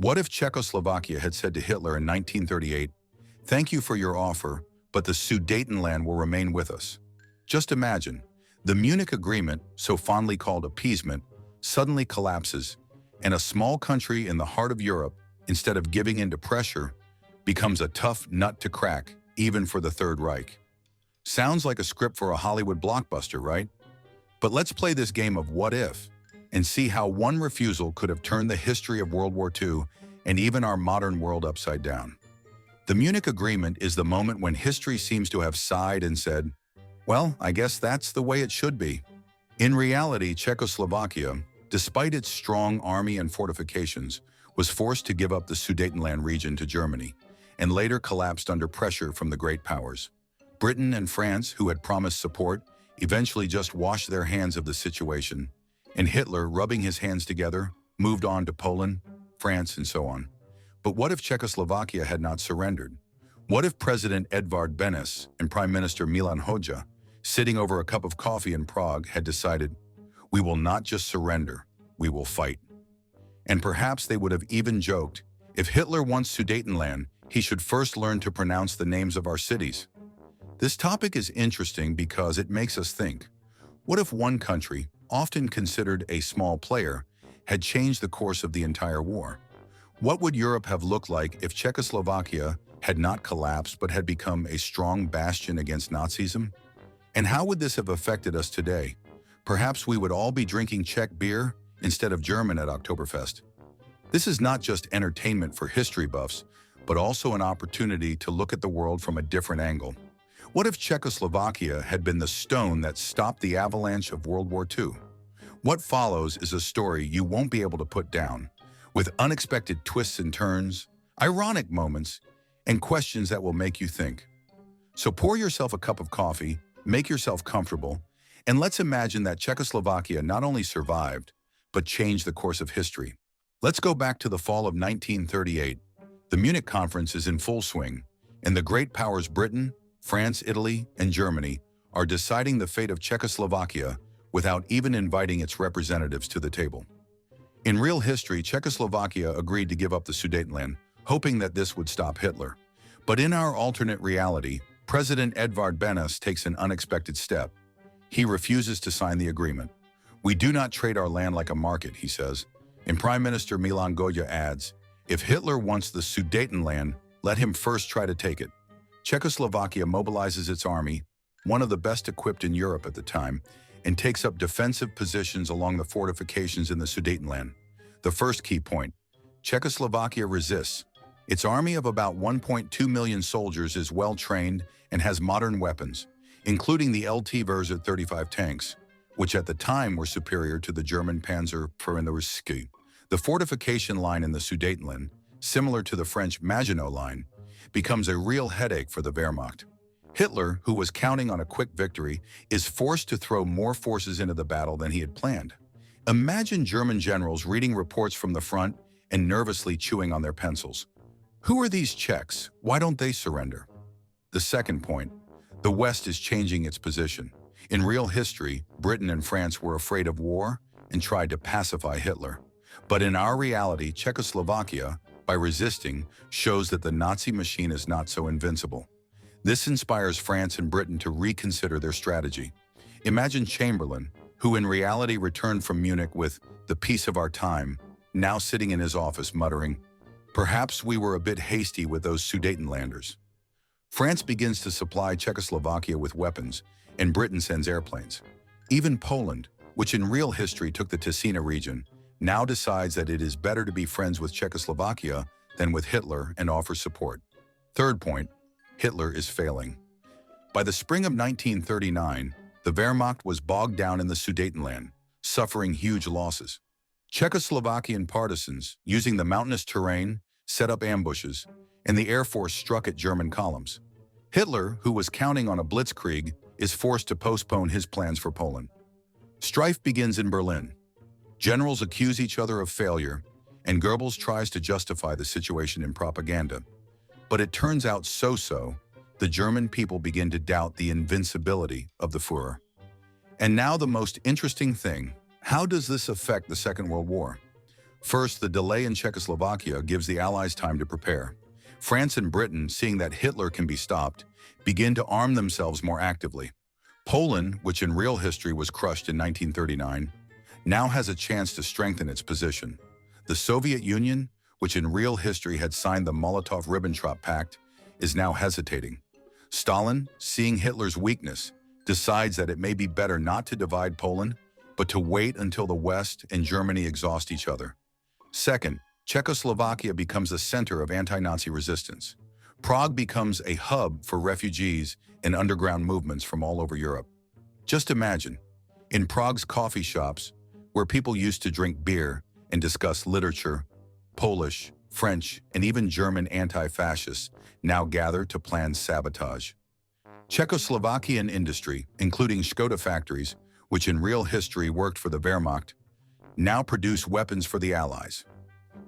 What if Czechoslovakia had said to Hitler in 1938, "Thank you for your offer, but the Sudetenland will remain with us"? Just imagine, the Munich Agreement, so fondly called appeasement, suddenly collapses, and a small country in the heart of Europe, instead of giving in to pressure, becomes a tough nut to crack, even for the Third Reich. Sounds like a script for a Hollywood blockbuster, right? But let's play this game of what if, and see how one refusal could have turned the history of World War II and even our modern world upside down. The Munich Agreement is the moment when history seems to have sighed and said, well, I guess that's the way it should be. In reality, Czechoslovakia, despite its strong army and fortifications, was forced to give up the Sudetenland region to Germany, and later collapsed under pressure from the great powers. Britain and France, who had promised support, eventually just washed their hands of the situation, and Hitler, rubbing his hands together, moved on to Poland, France, and so on. But what if Czechoslovakia had not surrendered? What if President Edvard Benes and Prime Minister Milan Hoxha, sitting over a cup of coffee in Prague, had decided, we will not just surrender, we will fight? And perhaps they would have even joked, if Hitler wants Sudetenland, he should first learn to pronounce the names of our cities. This topic is interesting because it makes us think, what if one country, often considered a small player, had changed the course of the entire war? What would Europe have looked like if Czechoslovakia had not collapsed but had become a strong bastion against Nazism? And how would this have affected us today? Perhaps we would all be drinking Czech beer instead of German at Oktoberfest. This is not just entertainment for history buffs, but also an opportunity to look at the world from a different angle. What if Czechoslovakia had been the stone that stopped the avalanche of World War II? What follows is a story you won't be able to put down, with unexpected twists and turns, ironic moments, and questions that will make you think. So pour yourself a cup of coffee, make yourself comfortable, and let's imagine that Czechoslovakia not only survived, but changed the course of history. Let's go back to the fall of 1938. The Munich Conference is in full swing, and the great powers Britain, France, Italy, and Germany are deciding the fate of Czechoslovakia without even inviting its representatives to the table. In real history, Czechoslovakia agreed to give up the Sudetenland, hoping that this would stop Hitler. But in our alternate reality, President Edvard Benes takes an unexpected step. He refuses to sign the agreement. We do not trade our land like a market, he says. And Prime Minister Milan Hoxha adds, if Hitler wants the Sudetenland, let him first try to take it. Czechoslovakia mobilizes its army, one of the best equipped in Europe at the time, and takes up defensive positions along the fortifications in the Sudetenland. The first key point, Czechoslovakia resists. Its army of about 1.2 million soldiers is well-trained and has modern weapons, including the LT Versa 35 tanks, which at the time were superior to the German Panzer IV. The fortification line in the Sudetenland, similar to the French Maginot Line, becomes a real headache for the Wehrmacht. Hitler, who was counting on a quick victory, is forced to throw more forces into the battle than he had planned. Imagine German generals reading reports from the front and nervously chewing on their pencils. Who are these Czechs? Why don't they surrender? The second point, the West is changing its position. In real history, Britain and France were afraid of war and tried to pacify Hitler. But in our reality, Czechoslovakia, by resisting, shows that the Nazi machine is not so invincible. This inspires France and Britain to reconsider their strategy. Imagine Chamberlain, who in reality returned from Munich with the peace of our time, now sitting in his office muttering, perhaps we were a bit hasty with those Sudetenlanders. France begins to supply Czechoslovakia with weapons, and Britain sends airplanes. Even Poland, which in real history took the Ticino region, now decides that it is better to be friends with Czechoslovakia than with Hitler and offers support. Third point, Hitler is failing. By the spring of 1939, the Wehrmacht was bogged down in the Sudetenland, suffering huge losses. Czechoslovakian partisans, using the mountainous terrain, set up ambushes, and the Air Force struck at German columns. Hitler, who was counting on a blitzkrieg, is forced to postpone his plans for Poland. Strife begins in Berlin. Generals accuse each other of failure, and Goebbels tries to justify the situation in propaganda. But it turns out so-so. The German people begin to doubt the invincibility of the Führer. And now the most interesting thing, how does this affect the Second World War? First, the delay in Czechoslovakia gives the Allies time to prepare. France and Britain, seeing that Hitler can be stopped, begin to arm themselves more actively. Poland, which in real history was crushed in 1939, now has a chance to strengthen its position. The Soviet Union, which in real history had signed the Molotov-Ribbentrop Pact, is now hesitating. Stalin, seeing Hitler's weakness, decides that it may be better not to divide Poland, but to wait until the West and Germany exhaust each other. Second, Czechoslovakia becomes a center of anti-Nazi resistance. Prague becomes a hub for refugees and underground movements from all over Europe. Just imagine, in Prague's coffee shops, where people used to drink beer and discuss literature, Polish, French, and even German anti-fascists now gather to plan sabotage. Czechoslovakian industry, including Škoda factories, which in real history worked for the Wehrmacht, now produce weapons for the Allies.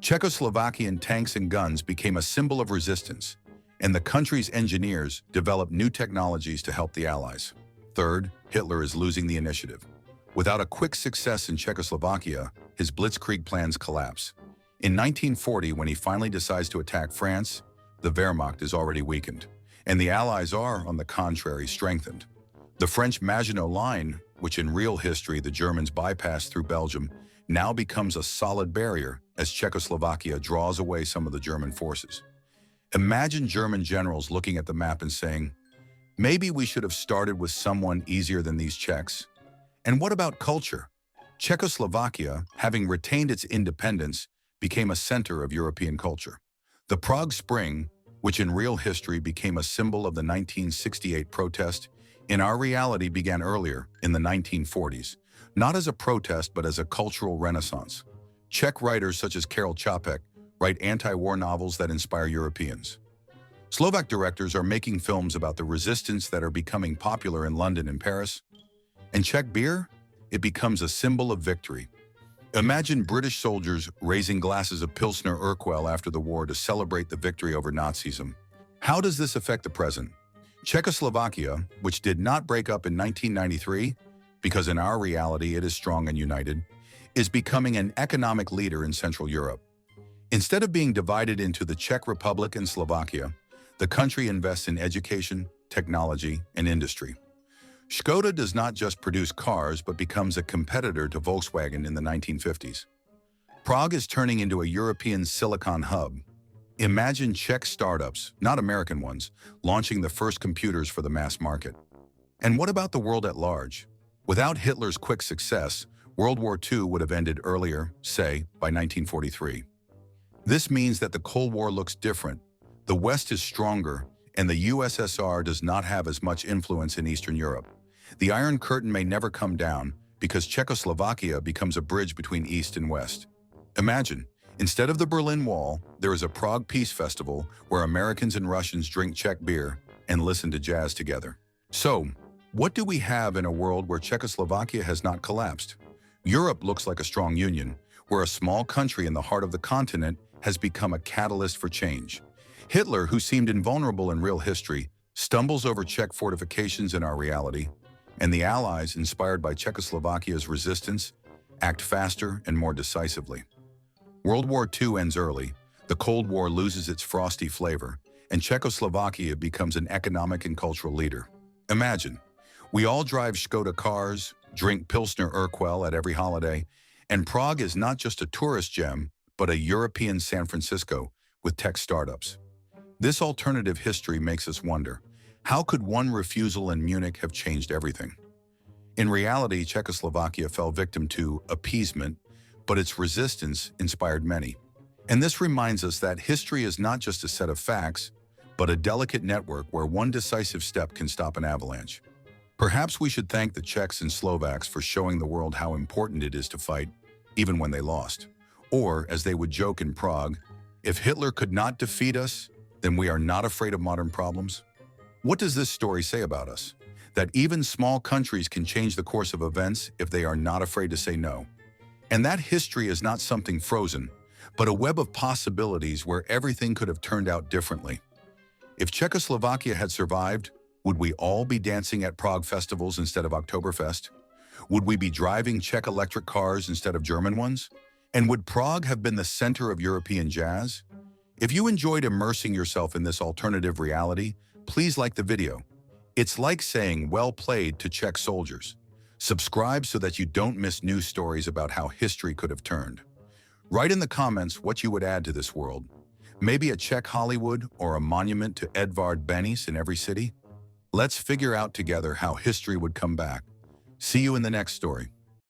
Czechoslovakian tanks and guns became a symbol of resistance, and the country's engineers developed new technologies to help the Allies. Third, Hitler is losing the initiative. Without a quick success in Czechoslovakia, his blitzkrieg plans collapse. In 1940, when he finally decides to attack France, the Wehrmacht is already weakened, and the Allies are, on the contrary, strengthened. The French Maginot Line, which in real history the Germans bypassed through Belgium, now becomes a solid barrier as Czechoslovakia draws away some of the German forces. Imagine German generals looking at the map and saying, maybe we should have started with someone easier than these Czechs. And what about culture? Czechoslovakia, having retained its independence, became a center of European culture. The Prague Spring, which in real history became a symbol of the 1968 protest, in our reality began earlier, in the 1940s, not as a protest but as a cultural renaissance. Czech writers such as Karel Čapek write anti-war novels that inspire Europeans. Slovak directors are making films about the resistance that are becoming popular in London and Paris. And Czech beer? It becomes a symbol of victory. Imagine British soldiers raising glasses of Pilsner Urquell after the war to celebrate the victory over Nazism. How does this affect the present? Czechoslovakia, which did not break up in 1993, because in our reality it is strong and united, is becoming an economic leader in Central Europe. Instead of being divided into the Czech Republic and Slovakia, the country invests in education, technology, and industry. Škoda does not just produce cars but becomes a competitor to Volkswagen in the 1950s. Prague is turning into a European silicon hub. Imagine Czech startups, not American ones, launching the first computers for the mass market. And what about the world at large? Without Hitler's quick success, World War II would have ended earlier, say, by 1943. This means that the Cold War looks different. The West is stronger, and the USSR does not have as much influence in Eastern Europe. The Iron Curtain may never come down because Czechoslovakia becomes a bridge between East and West. Imagine, instead of the Berlin Wall, there is a Prague Peace Festival where Americans and Russians drink Czech beer and listen to jazz together. So, what do we have in a world where Czechoslovakia has not collapsed? Europe looks like a strong union, where a small country in the heart of the continent has become a catalyst for change. Hitler, who seemed invulnerable in real history, stumbles over Czech fortifications in our reality, and the Allies, inspired by Czechoslovakia's resistance, act faster and more decisively. World War II ends early, the Cold War loses its frosty flavor, and Czechoslovakia becomes an economic and cultural leader. Imagine, we all drive Škoda cars, drink Pilsner Urquell at every holiday, and Prague is not just a tourist gem, but a European San Francisco with tech startups. This alternative history makes us wonder, how could one refusal in Munich have changed everything? In reality, Czechoslovakia fell victim to appeasement, but its resistance inspired many. And this reminds us that history is not just a set of facts, but a delicate network where one decisive step can stop an avalanche. Perhaps we should thank the Czechs and Slovaks for showing the world how important it is to fight, even when they lost. Or, as they would joke in Prague, if Hitler could not defeat us, then we are not afraid of modern problems. What does this story say about us? That even small countries can change the course of events if they are not afraid to say no. And that history is not something frozen, but a web of possibilities where everything could have turned out differently. If Czechoslovakia had survived, would we all be dancing at Prague festivals instead of Oktoberfest? Would we be driving Czech electric cars instead of German ones? And would Prague have been the center of European jazz? If you enjoyed immersing yourself in this alternative reality, please like the video. It's like saying well played to Czech soldiers. Subscribe so that you don't miss new stories about how history could have turned. Write in the comments what you would add to this world. Maybe a Czech Hollywood or a monument to Edvard Beneš in every city? Let's figure out together how history would come back. See you in the next story.